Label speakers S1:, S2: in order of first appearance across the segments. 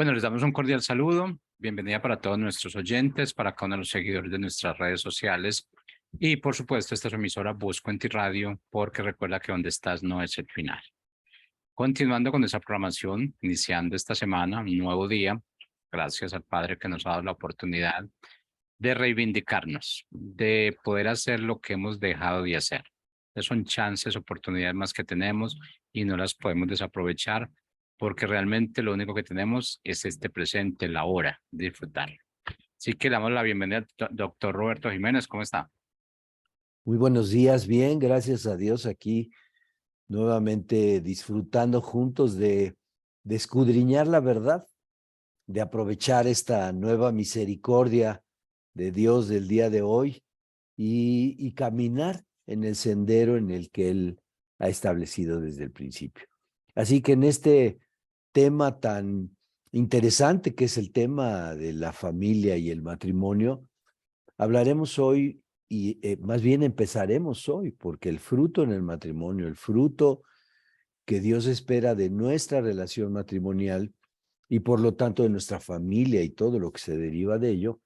S1: Bueno, les damos un cordial saludo. Bienvenida para todos nuestros oyentes, para cada uno de los seguidores de nuestras redes sociales. Y por supuesto, esta es su emisora Busco en Ti Radio, porque recuerda que donde estás no es el final. Continuando con esa programación, iniciando esta semana, un nuevo día, gracias al Padre que nos ha dado la oportunidad de reivindicarnos, de poder hacer lo que hemos dejado de hacer. Son chances, oportunidades más que tenemos y no las podemos desaprovechar porque realmente lo único que tenemos es este presente, la hora, disfrutar. Así que le damos la bienvenida al doctor Roberto Jiménez. ¿Cómo está?
S2: Muy buenos días, bien, gracias a Dios aquí nuevamente disfrutando juntos de escudriñar la verdad, de aprovechar esta nueva misericordia de Dios del día de hoy y caminar en el sendero en el que Él ha establecido desde el principio. Así que en este tema tan interesante que es el tema de la familia y el matrimonio, hablaremos hoy y más bien empezaremos hoy, porque el fruto en el matrimonio, el fruto que Dios espera de nuestra relación matrimonial y por lo tanto de nuestra familia y todo lo que se deriva de ello,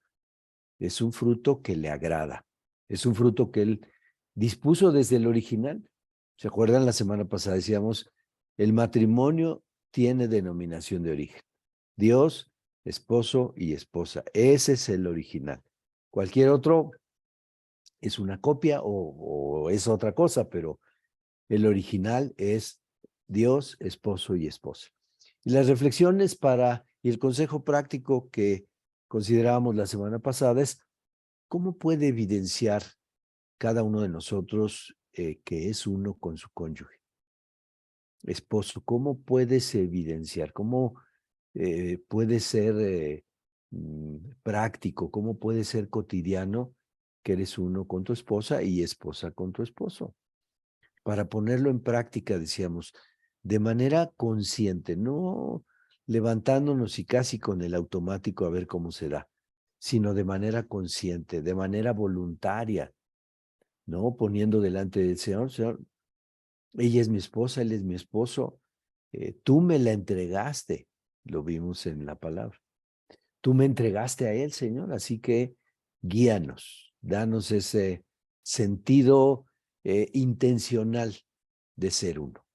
S2: es un fruto que le agrada, es un fruto que Él dispuso desde el original. ¿Se acuerdan? La semana pasada decíamos, el matrimonio tiene denominación de origen. Dios, esposo y esposa. Ese es el original. Cualquier otro es una copia o es otra cosa, pero el original es Dios, esposo y esposa. Y las reflexiones y el consejo práctico que considerábamos la semana pasada es cómo puede evidenciar cada uno de nosotros que es uno con su cónyuge. Esposo, ¿cómo puedes evidenciar? ¿Cómo puede ser práctico? ¿Cómo puede ser cotidiano que eres uno con tu esposa y esposa con tu esposo? Para ponerlo en práctica, decíamos, de manera consciente, no levantándonos y casi con el automático a ver cómo se da, sino de manera consciente, de manera voluntaria, ¿no? Poniendo delante del Señor, Señor, ella es mi esposa, él es mi esposo, tú me la entregaste, lo vimos en la palabra. Tú me entregaste a él, Señor, así que guíanos, danos ese sentido intencional de ser uno.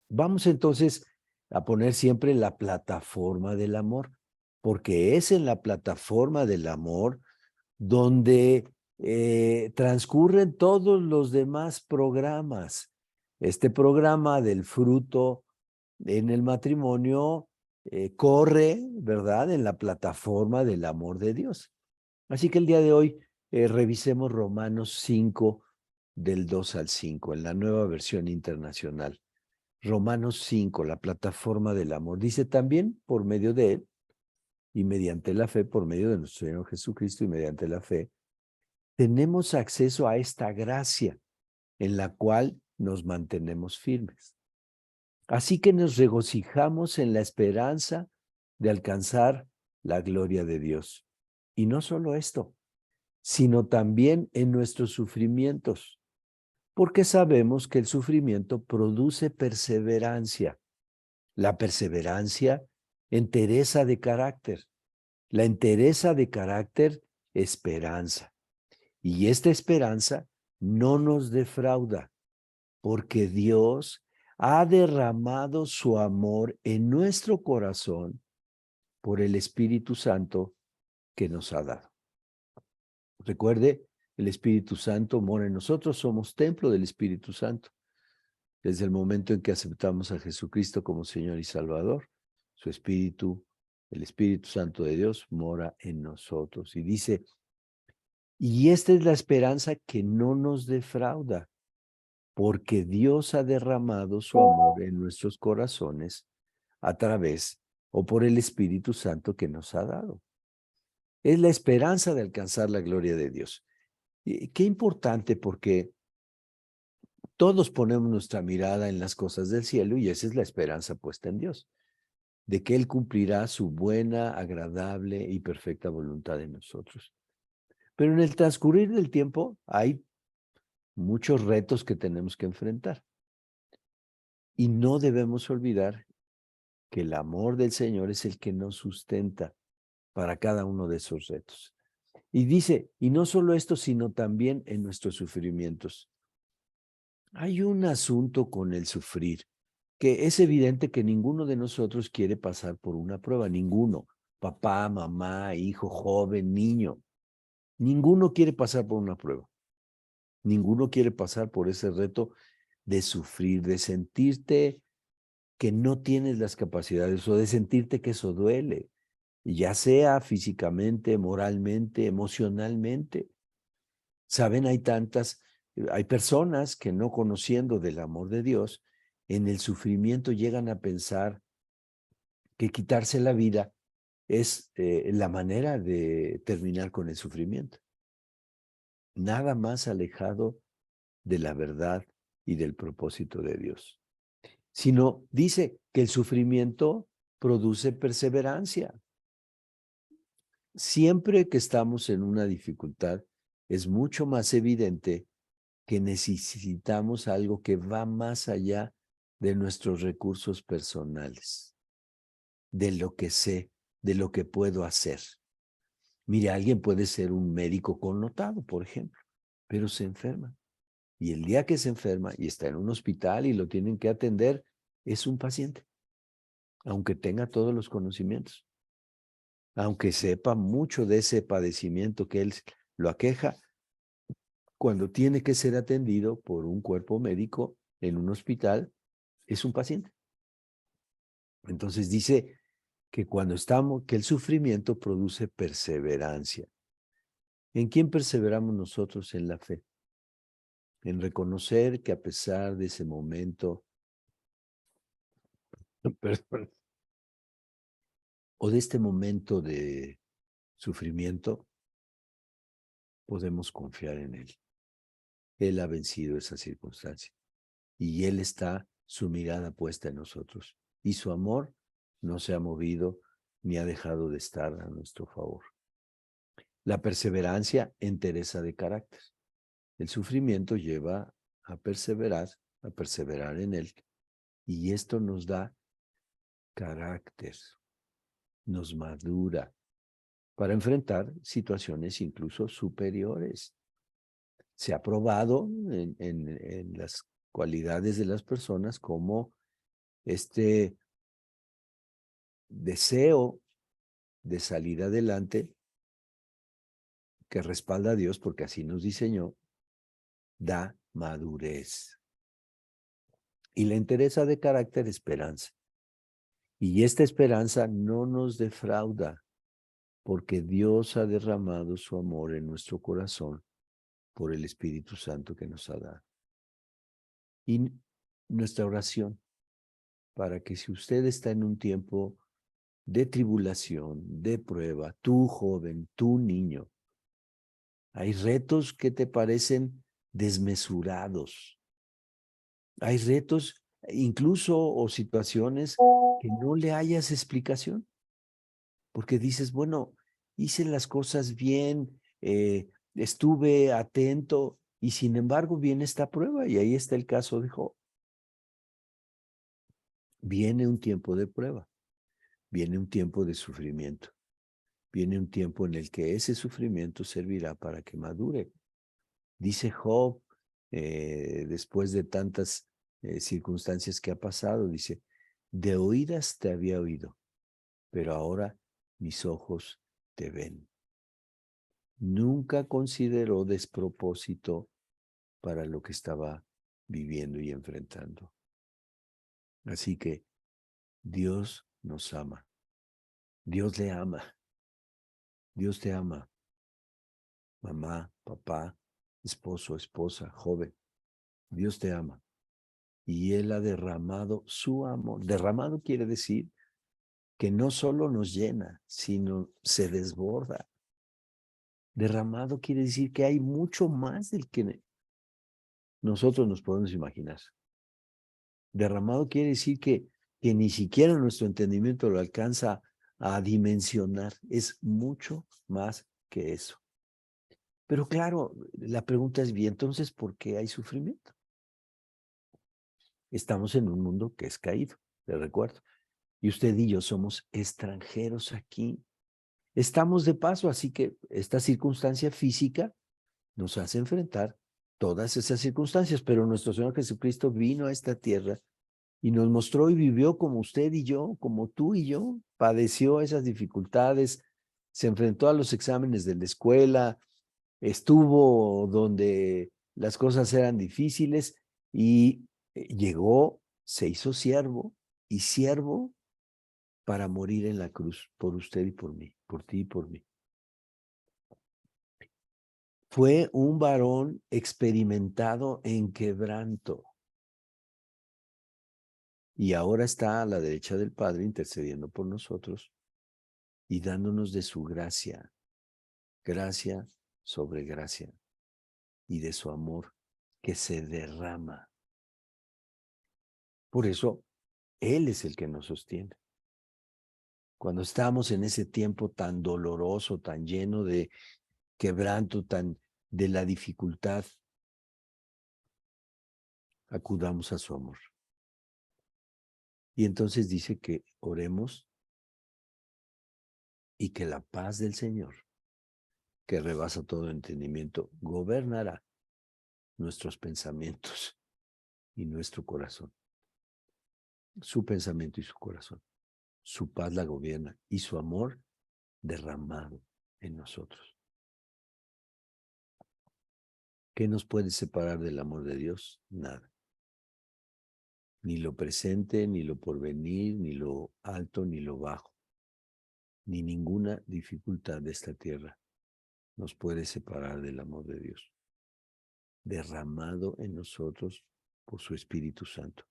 S2: Vamos entonces a poner siempre la plataforma del amor, porque es en la plataforma del amor donde transcurren todos los demás programas. Este programa del fruto en el matrimonio corre, ¿verdad?, en la plataforma del amor de Dios. Así que el día de hoy revisemos Romanos 5, del 2 al 5, en la nueva versión internacional. Romanos 5, la plataforma del amor. Dice también por medio de él y mediante la fe, por medio de nuestro Señor Jesucristo y mediante la fe, tenemos acceso a esta gracia en la cual nos mantenemos firmes. Así que nos regocijamos en la esperanza de alcanzar la gloria de Dios. Y no solo esto, sino también en nuestros sufrimientos, porque sabemos que el sufrimiento produce perseverancia. La perseverancia, entereza de carácter. La entereza de carácter, esperanza. Y esta esperanza no nos defrauda, porque Dios ha derramado su amor en nuestro corazón por el Espíritu Santo que nos ha dado. Recuerde, el Espíritu Santo mora en nosotros, somos templo del Espíritu Santo. Desde el momento en que aceptamos a Jesucristo como Señor y Salvador, su Espíritu, el Espíritu Santo de Dios, mora en nosotros. Y dice, y esta es la esperanza que no nos defrauda, porque Dios ha derramado su amor en nuestros corazones a través o por el Espíritu Santo que nos ha dado. Es la esperanza de alcanzar la gloria de Dios. Y qué importante, porque todos ponemos nuestra mirada en las cosas del cielo y esa es la esperanza puesta en Dios, de que Él cumplirá su buena, agradable y perfecta voluntad en nosotros. Pero en el transcurrir del tiempo hay muchos retos que tenemos que enfrentar. Y no debemos olvidar que el amor del Señor es el que nos sustenta para cada uno de esos retos. Y dice, y no solo esto, sino también en nuestros sufrimientos. Hay un asunto con el sufrir, que es evidente que ninguno de nosotros quiere pasar por una prueba, ninguno. Papá, mamá, hijo, joven, niño. Ninguno quiere pasar por una prueba. Ninguno quiere pasar por ese reto de sufrir, de sentirte que no tienes las capacidades o de sentirte que eso duele, ya sea físicamente, moralmente, emocionalmente. Saben, hay personas que no conociendo del amor de Dios, en el sufrimiento llegan a pensar que quitarse la vida es la manera de terminar con el sufrimiento. Nada más alejado de la verdad y del propósito de Dios. Sino dice que el sufrimiento produce perseverancia. Siempre que estamos en una dificultad, es mucho más evidente que necesitamos algo que va más allá de nuestros recursos personales, de lo que sé, de lo que puedo hacer. Mire, alguien puede ser un médico connotado, por ejemplo, pero se enferma. Y el día que se enferma y está en un hospital y lo tienen que atender, es un paciente, aunque tenga todos los conocimientos, aunque sepa mucho de ese padecimiento que él lo aqueja, cuando tiene que ser atendido por un cuerpo médico en un hospital, es un paciente. Entonces dice que que el sufrimiento produce perseverancia. ¿En quién perseveramos nosotros en la fe? En reconocer que a pesar de ese momento, perdón, o de este momento de sufrimiento, podemos confiar en Él. Él ha vencido esa circunstancia y Él está su mirada puesta en nosotros y su amor no se ha movido ni ha dejado de estar a nuestro favor. La perseverancia entereza de carácter. El sufrimiento lleva a perseverar en Él y esto nos da carácter, nos madura para enfrentar situaciones incluso superiores. Se ha probado en las cualidades de las personas como este deseo de salir adelante que respalda a Dios porque así nos diseñó, da madurez. Y la entereza de carácter, esperanza. Y esta esperanza no nos defrauda porque Dios ha derramado su amor en nuestro corazón por el Espíritu Santo que nos ha dado. Y nuestra oración para que si usted está en un tiempo de tribulación, de prueba, tú joven, tú niño, hay retos que te parecen desmesurados. Hay retos incluso o situaciones que no le hayas explicación. Porque dices, bueno, hice las cosas bien, estuve atento y sin embargo viene esta prueba y ahí está el caso de Job. Viene un tiempo de prueba, viene un tiempo de sufrimiento, viene un tiempo en el que ese sufrimiento servirá para que madure. Dice Job, después de tantas circunstancias que ha pasado, dice, de oídas te había oído, pero ahora mis ojos te ven. Nunca consideró despropósito para lo que estaba viviendo y enfrentando. Así que Dios nos ama. Dios le ama. Dios te ama. Mamá, papá, esposo, esposa, joven. Dios te ama. Y Él ha derramado su amor. Derramado quiere decir que no solo nos llena, sino se desborda. Derramado quiere decir que hay mucho más del que nosotros nos podemos imaginar. Derramado quiere decir que ni siquiera nuestro entendimiento lo alcanza a dimensionar. Es mucho más que eso. Pero claro, la pregunta es, bien, entonces, ¿por qué hay sufrimiento? Estamos en un mundo que es caído, les recuerdo. Y usted y yo somos extranjeros aquí. Estamos de paso, así que esta circunstancia física nos hace enfrentar todas esas circunstancias, pero nuestro Señor Jesucristo vino a esta tierra y nos mostró y vivió como usted y yo, como tú y yo, padeció esas dificultades, se enfrentó a los exámenes de la escuela, estuvo donde las cosas eran difíciles y llegó, se hizo siervo y siervo para morir en la cruz por usted y por mí, por ti y por mí. Fue un varón experimentado en quebranto y ahora está a la derecha del Padre intercediendo por nosotros y dándonos de su gracia, gracia sobre gracia y de su amor que se derrama. Por eso, Él es el que nos sostiene. Cuando estamos en ese tiempo tan doloroso, tan lleno de quebranto, tan de la dificultad, acudamos a su amor. Y entonces dice que oremos y que la paz del Señor, que rebasa todo entendimiento, gobernará nuestros pensamientos y nuestro corazón. Su pensamiento y su corazón. Su paz la gobierna y su amor derramado en nosotros. ¿Qué nos puede separar del amor de Dios? Nada. Ni lo presente, ni lo porvenir, ni lo alto, ni lo bajo, ni ninguna dificultad de esta tierra nos puede separar del amor de Dios, derramado en nosotros por su Espíritu Santo.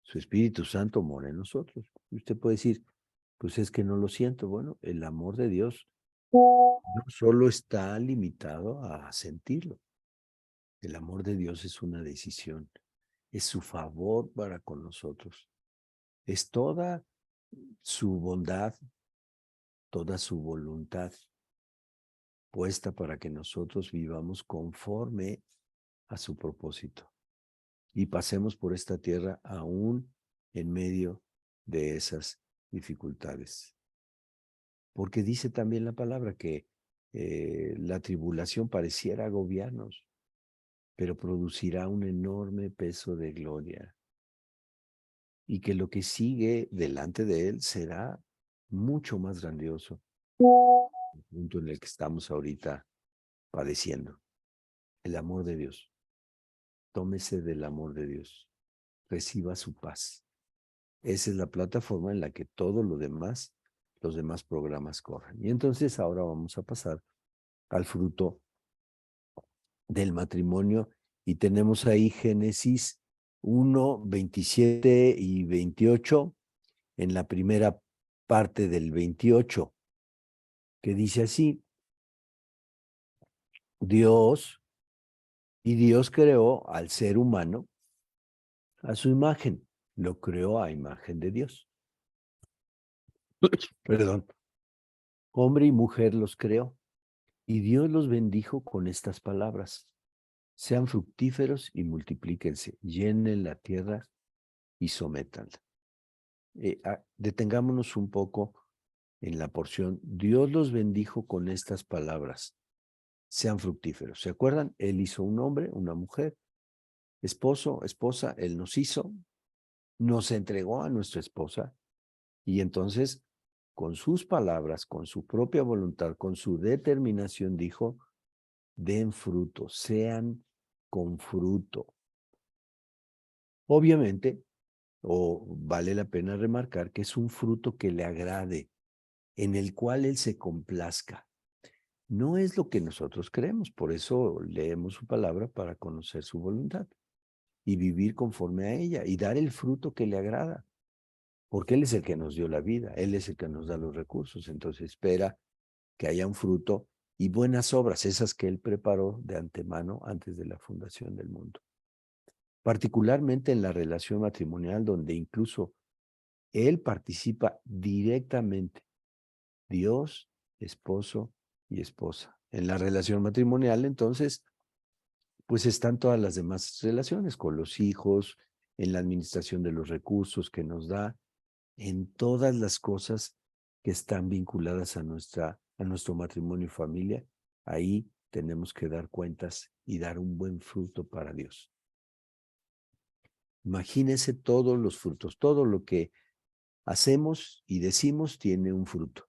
S2: Su Espíritu Santo mora en nosotros. Y usted puede decir, pues es que no lo siento. Bueno, el amor de Dios no solo está limitado a sentirlo. El amor de Dios es una decisión, es su favor para con nosotros, es toda su bondad, toda su voluntad puesta para que nosotros vivamos conforme a su propósito y pasemos por esta tierra aún en medio de esas dificultades. Porque dice también la palabra que la tribulación pareciera agobiarnos, pero producirá un enorme peso de gloria y que lo que sigue delante de él será mucho más grandioso, el punto en el que estamos ahorita padeciendo. El amor de Dios. Tómese del amor de Dios. Reciba su paz. Esa es la plataforma en la que todo lo demás, los demás programas corren. Y entonces ahora vamos a pasar al fruto del matrimonio y tenemos ahí Génesis 1, 27 y 28 en la primera parte del 28, que dice así, Dios creó al ser humano a su imagen, lo creó a imagen de Dios. Perdón. Hombre y mujer los creó, y Dios los bendijo con estas palabras. Sean fructíferos y multiplíquense, llenen la tierra y sométanla. Detengámonos un poco en la porción. Dios los bendijo con estas palabras. Sean fructíferos. ¿Se acuerdan? Él hizo un hombre, una mujer, esposo, esposa, Él nos hizo, nos entregó a nuestra esposa y entonces con sus palabras, con su propia voluntad, con su determinación dijo, den fruto, sean con fruto. Obviamente, vale la pena remarcar que es un fruto que le agrade, en el cual Él se complazca. No es lo que nosotros creemos, por eso leemos su palabra para conocer su voluntad y vivir conforme a ella y dar el fruto que le agrada, porque Él es el que nos dio la vida, Él es el que nos da los recursos, entonces espera que haya un fruto y buenas obras, esas que Él preparó de antemano antes de la fundación del mundo. Particularmente en la relación matrimonial, donde incluso Él participa directamente, Dios, esposo y esposa. En la relación matrimonial, entonces, pues están todas las demás relaciones con los hijos, en la administración de los recursos que nos da, en todas las cosas que están vinculadas a nuestro matrimonio y familia. Ahí tenemos que dar cuentas y dar un buen fruto para Dios. Imagínense todos los frutos, todo lo que hacemos y decimos tiene un fruto.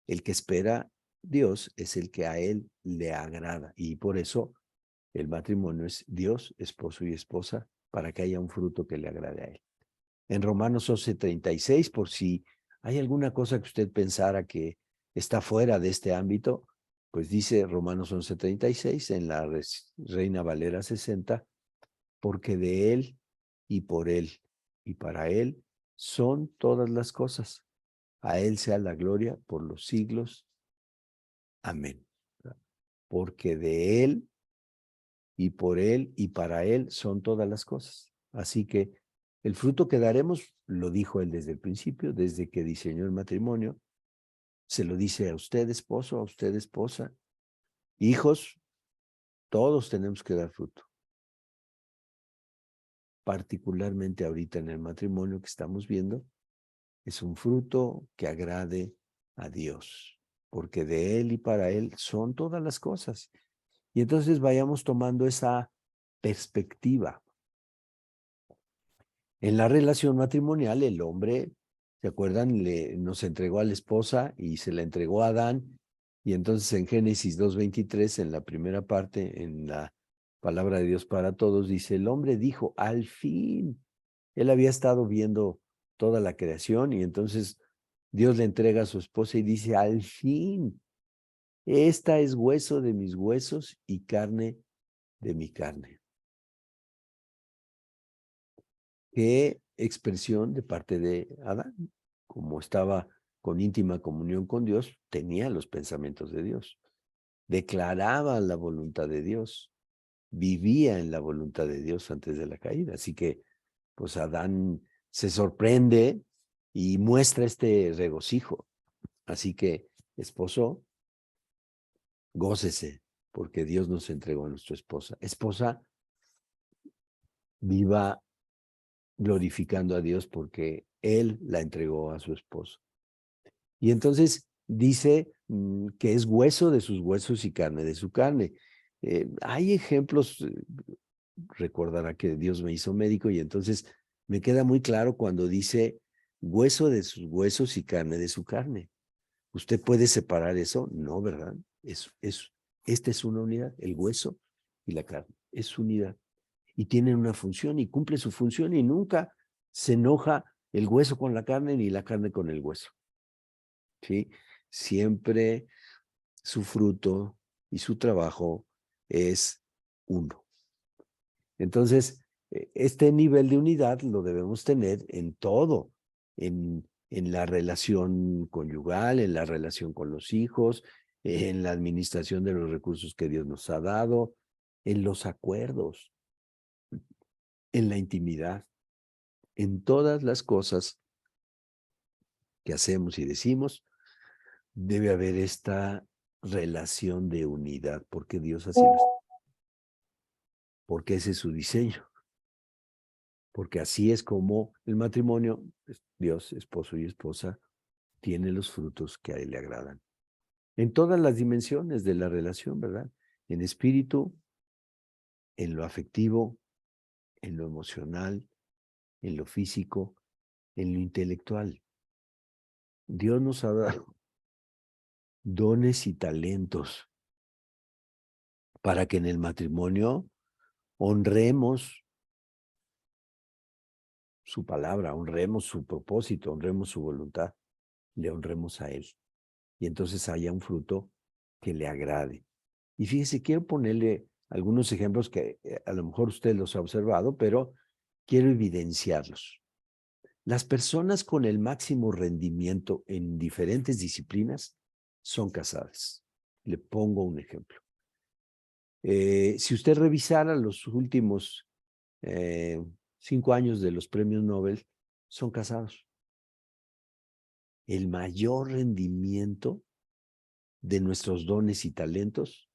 S2: El que espera Dios es el que a Él le agrada, y por eso el matrimonio es Dios, esposo y esposa, para que haya un fruto que le agrade a Él. En Romanos 11:36, por si hay alguna cosa que usted pensara que está fuera de este ámbito, pues dice Romanos 11:36 en la Reina Valera 60, porque de Él y por Él y para Él son todas las cosas. A Él sea la gloria por los siglos. Amén. Porque de Él y por Él y para Él son todas las cosas. Así que el fruto que daremos, lo dijo Él desde el principio, desde que diseñó el matrimonio, se lo dice a usted, esposo, a usted, esposa, hijos, todos tenemos que dar fruto. Particularmente ahorita en el matrimonio que estamos viendo, es un fruto que agrade a Dios, porque de Él y para Él son todas las cosas. Y entonces vayamos tomando esa perspectiva. En la relación matrimonial, el hombre, ¿se acuerdan? Nos entregó a la esposa y se la entregó a Adán. Y entonces en Génesis 2:23, en la primera parte, en la palabra de Dios para todos, dice, el hombre dijo, al fin. Él había estado viendo toda la creación y entonces Dios le entrega a su esposa y dice, al fin, esta es hueso de mis huesos y carne de mi carne. Qué expresión de parte de Adán. Como estaba con íntima comunión con Dios, tenía los pensamientos de Dios, declaraba la voluntad de Dios, vivía en la voluntad de Dios antes de la caída. Así que, pues Adán se sorprende y muestra este regocijo. Así que, esposo, gócese, porque Dios nos entregó a nuestra esposa. Esposa, viva glorificando a Dios porque Él la entregó a su esposo. Y entonces dice que es hueso de sus huesos y carne de su carne. Hay ejemplos, recordará que Dios me hizo médico y entonces me queda muy claro cuando dice hueso de sus huesos y carne de su carne. ¿Usted puede separar eso? No, ¿verdad? Esta es una unidad, el hueso y la carne, es unidad. Y tienen una función y cumple su función y nunca se enoja el hueso con la carne ni la carne con el hueso. ¿Sí? Siempre su fruto y su trabajo es uno. Entonces, este nivel de unidad lo debemos tener en todo, en la relación conyugal, en la relación con los hijos, en la administración de los recursos que Dios nos ha dado, en los acuerdos, en la intimidad, en todas las cosas que hacemos y decimos, debe haber esta relación de unidad, porque Dios así lo está, porque ese es su diseño. Porque así es como el matrimonio, Dios, esposo y esposa, tiene los frutos que a Él le agradan. En todas las dimensiones de la relación, ¿verdad? En espíritu, en lo afectivo, en lo emocional, en lo físico, en lo intelectual. Dios nos ha dado dones y talentos para que en el matrimonio honremos su palabra, honremos su propósito, honremos su voluntad, le honremos a Él. Y entonces haya un fruto que le agrade. Y fíjese, quiero ponerle algunos ejemplos que a lo mejor usted los ha observado, pero quiero evidenciarlos. Las personas con el máximo rendimiento en diferentes disciplinas son casadas. Le pongo un ejemplo. Si usted revisara los últimos 5 años de los premios Nobel, son casados. El mayor rendimiento de nuestros dones y talentos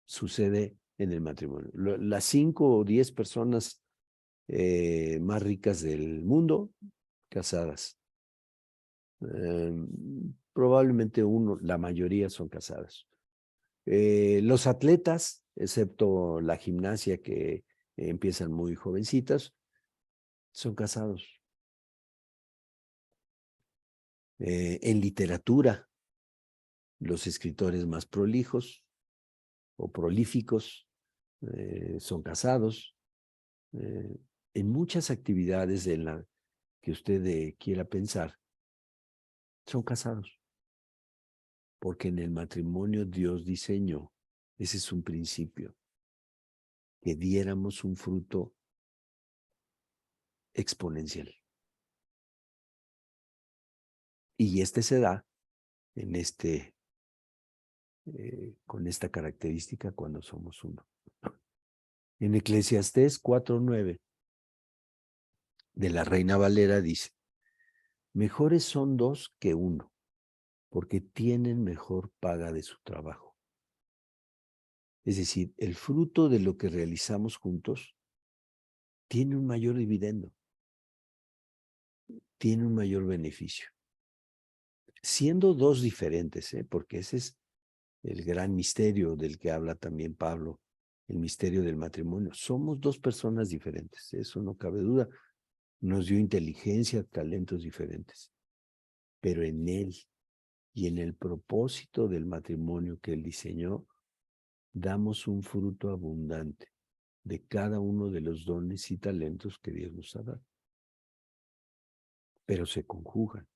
S2: sucede en el matrimonio. Las 5 o 10 personas más ricas del mundo casadas. Probablemente la mayoría son casadas. Los atletas, excepto la gimnasia que empiezan muy jovencitas, son casados. En literatura, los escritores más prolijos o prolíficos son casados. En muchas actividades en la que usted quiera pensar, son casados. Porque en el matrimonio Dios diseñó, ese es un principio, que diéramos un fruto exponencial. Y este se da en con esta característica cuando somos uno. En Eclesiastés 4:9 de la Reina Valera dice, mejores son dos que uno, porque tienen mejor paga de su trabajo. Es decir, el fruto de lo que realizamos juntos tiene un mayor dividendo, tiene un mayor beneficio. Siendo dos diferentes, porque ese es el gran misterio del que habla también Pablo, el misterio del matrimonio. Somos dos personas diferentes, eso no cabe duda. Nos dio inteligencia, talentos diferentes, pero en él y en el propósito del matrimonio que él diseñó, damos un fruto abundante de cada uno de los dones y talentos que Dios nos ha dado. Pero se conjugan,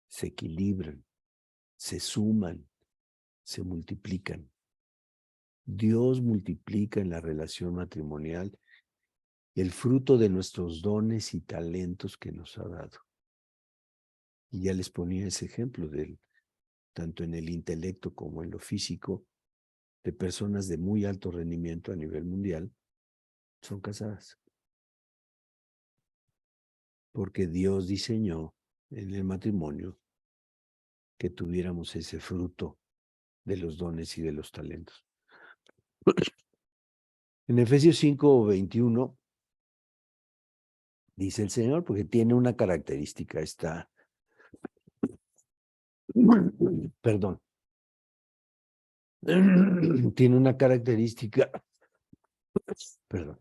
S2: se equilibran, se suman, se multiplican. Dios multiplica en la relación matrimonial el fruto de nuestros dones y talentos que nos ha dado. Y ya les ponía ese ejemplo tanto en el intelecto como en lo físico, de personas de muy alto rendimiento a nivel mundial, son casadas. Porque Dios diseñó en el matrimonio que tuviéramos ese fruto de los dones y de los talentos. En Efesios 5:21 dice el Señor, porque tiene una característica, perdón, tiene una característica, perdón,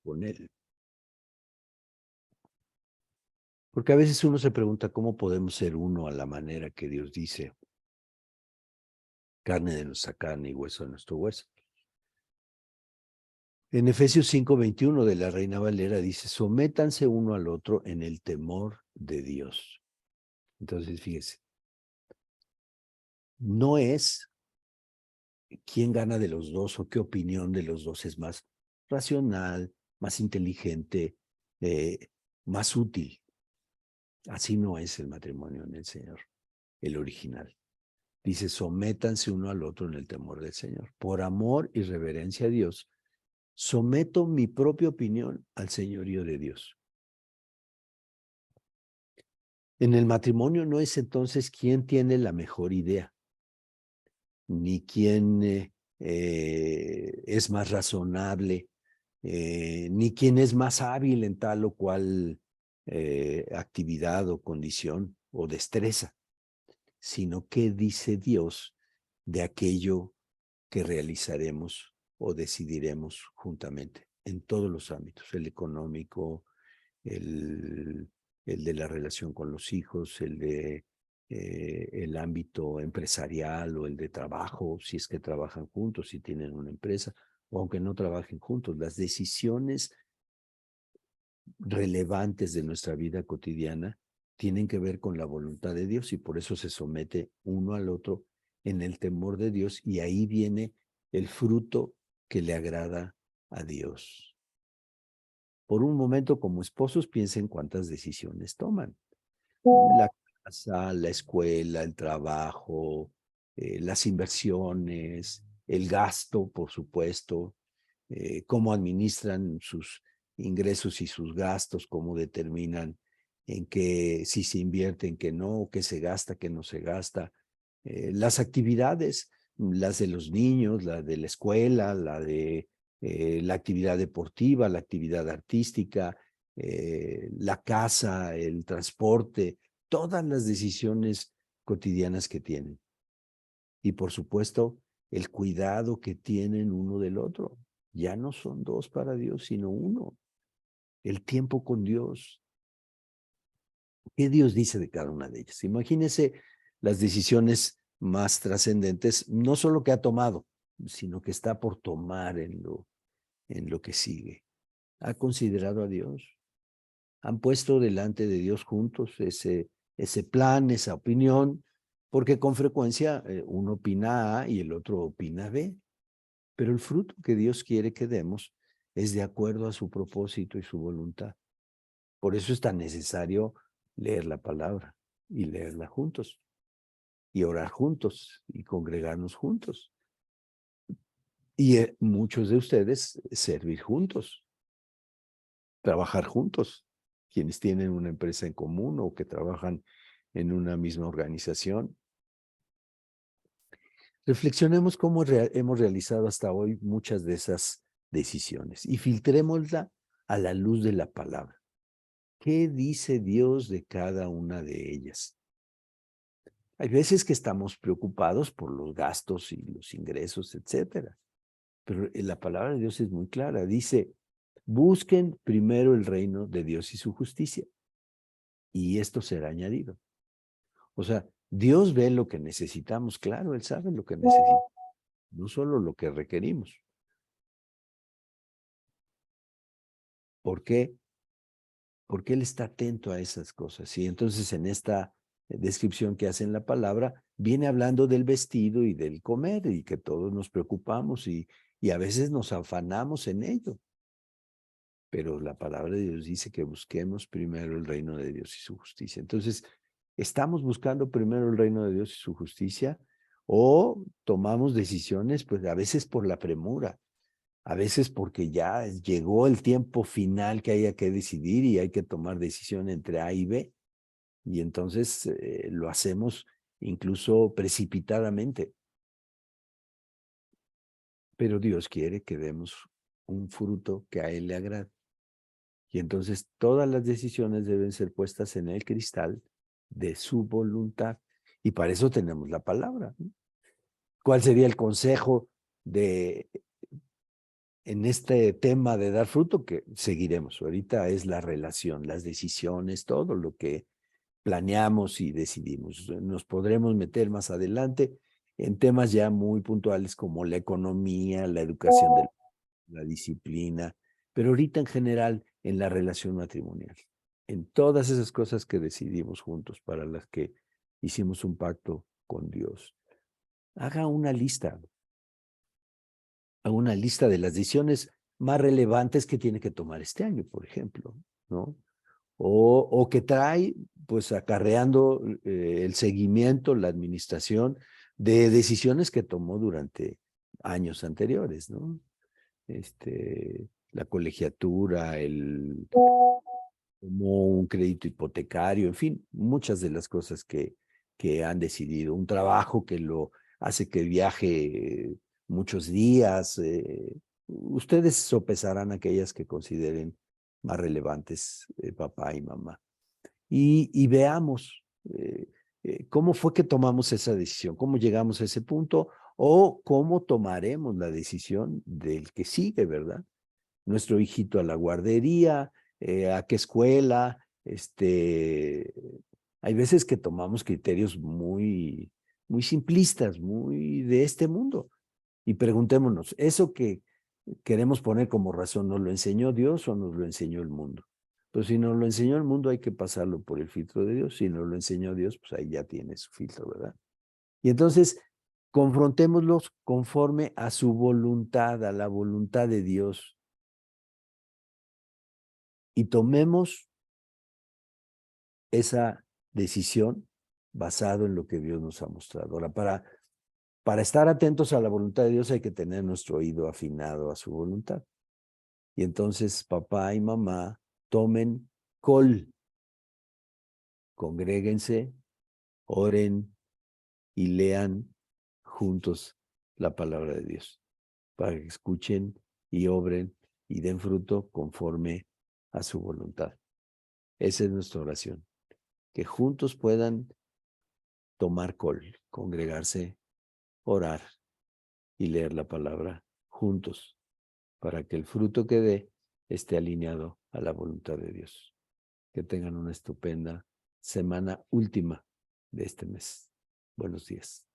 S2: con él. Porque a veces uno se pregunta cómo podemos ser uno a la manera que Dios dice, carne de nuestra carne y hueso de nuestro hueso. En Efesios 5:21 de la Reina Valera dice, sométanse uno al otro en el temor de Dios. Entonces, fíjese, no es quién gana de los dos o qué opinión de los dos es más racional, más inteligente, más útil. Así no es el matrimonio en el Señor, el original. Dice, sométanse uno al otro en el temor del Señor. Por amor y reverencia a Dios, someto mi propia opinión al señorío de Dios. En el matrimonio no es entonces quién tiene la mejor idea, ni quién es más razonable, ni quién es más hábil en tal o cual actividad o condición o destreza, sino qué dice Dios de aquello que realizaremos o decidiremos juntamente en todos los ámbitos, el económico, el de la relación con los hijos, el ámbito empresarial o el de trabajo, si es que trabajan juntos, si tienen una empresa, o aunque no trabajen juntos, las decisiones relevantes de nuestra vida cotidiana tienen que ver con la voluntad de Dios y por eso se somete uno al otro en el temor de Dios y ahí viene el fruto que le agrada a Dios. Por un momento como esposos piensen cuántas decisiones toman. La casa, la escuela, el trabajo, las inversiones, el gasto, por supuesto, cómo administran sus ingresos y sus gastos, cómo determinan en qué, si se invierte, en qué no, qué se gasta, qué no se gasta. Las actividades, las de los niños, la de la escuela, la de la actividad deportiva, la actividad artística, la casa, el transporte, todas las decisiones cotidianas que tienen. Y por supuesto, el cuidado que tienen uno del otro. Ya no son dos para Dios, sino uno. El tiempo con Dios. ¿Qué Dios dice de cada una de ellas? Imagínese las decisiones más trascendentes, no solo que ha tomado, sino que está por tomar en lo que sigue. ¿Ha considerado a Dios? ¿Han puesto delante de Dios juntos ese plan, esa opinión? Porque con frecuencia uno opina A y el otro opina B. Pero el fruto que Dios quiere que demos es de acuerdo a su propósito y su voluntad. Por eso es tan necesario leer la palabra y leerla juntos, y orar juntos, y congregarnos juntos. Y muchos de ustedes servir juntos, trabajar juntos, quienes tienen una empresa en común o que trabajan en una misma organización. Reflexionemos cómo hemos realizado hasta hoy muchas de esas decisiones y filtrémosla a la luz de la palabra. ¿Qué dice Dios de cada una de ellas? Hay veces que estamos preocupados por los gastos y los ingresos, etcétera. Pero la palabra de Dios es muy clara. Dice, busquen primero el reino de Dios y su justicia, y esto será añadido. O sea, Dios ve lo que necesitamos, claro, Él sabe lo que necesitamos, no solo lo que requerimos. ¿Por qué? Porque Él está atento a esas cosas. Y entonces en esta descripción que hace en la palabra, viene hablando del vestido y del comer, y que todos nos preocupamos y a veces nos afanamos en ello. Pero la palabra de Dios dice que busquemos primero el reino de Dios y su justicia. Entonces, ¿estamos buscando primero el reino de Dios y su justicia? ¿O tomamos decisiones, pues a veces por la premura, a veces porque ya llegó el tiempo final que haya que decidir y hay que tomar decisión entre A y B? Y entonces lo hacemos incluso precipitadamente. Pero Dios quiere que demos un fruto que a Él le agrade. Y entonces todas las decisiones deben ser puestas en el cristal de su voluntad. Y para eso tenemos la palabra, ¿no? ¿Cuál sería el consejo en este tema de dar fruto? Que seguiremos. Ahorita es la relación, las decisiones, todo lo que planeamos y decidimos. Nos podremos meter más adelante en temas ya muy puntuales como la economía, la educación de la disciplina, pero ahorita en general en la relación matrimonial, en todas esas cosas que decidimos juntos, para las que hicimos un pacto con Dios. Haga una lista de las decisiones más relevantes que tiene que tomar este año, por ejemplo, ¿no? O que trae, pues, acarreando el seguimiento, la administración de decisiones que tomó durante años anteriores, ¿no? La colegiatura, como un crédito hipotecario, en fin, muchas de las cosas que han decidido. Un trabajo que lo hace que viaje muchos días. Ustedes sopesarán aquellas que consideren más relevantes, papá y mamá. Y veamos cómo fue que tomamos esa decisión, cómo llegamos a ese punto o cómo tomaremos la decisión del que sigue, ¿verdad? Nuestro hijito a la guardería, a qué escuela. Hay veces que tomamos criterios muy, muy simplistas, muy de este mundo. Y preguntémonos, ¿eso que queremos poner como razón nos lo enseñó Dios o nos lo enseñó el mundo? Pues si nos lo enseñó el mundo hay que pasarlo por el filtro de Dios. Si nos lo enseñó Dios, pues ahí ya tiene su filtro, ¿verdad? Y entonces confrontémoslos conforme a su voluntad, a la voluntad de Dios. Y tomemos esa decisión basado en lo que Dios nos ha mostrado. Ahora, para estar atentos a la voluntad de Dios hay que tener nuestro oído afinado a su voluntad. Y entonces papá y mamá tomen congréguense, oren y lean juntos la palabra de Dios, para que escuchen y obren y den fruto conforme a su voluntad. Esa es nuestra oración, que juntos puedan tomar congregarse, orar y leer la palabra juntos, para que el fruto que dé esté alineado a la voluntad de Dios. Que tengan una estupenda semana última de este mes. Buenos días.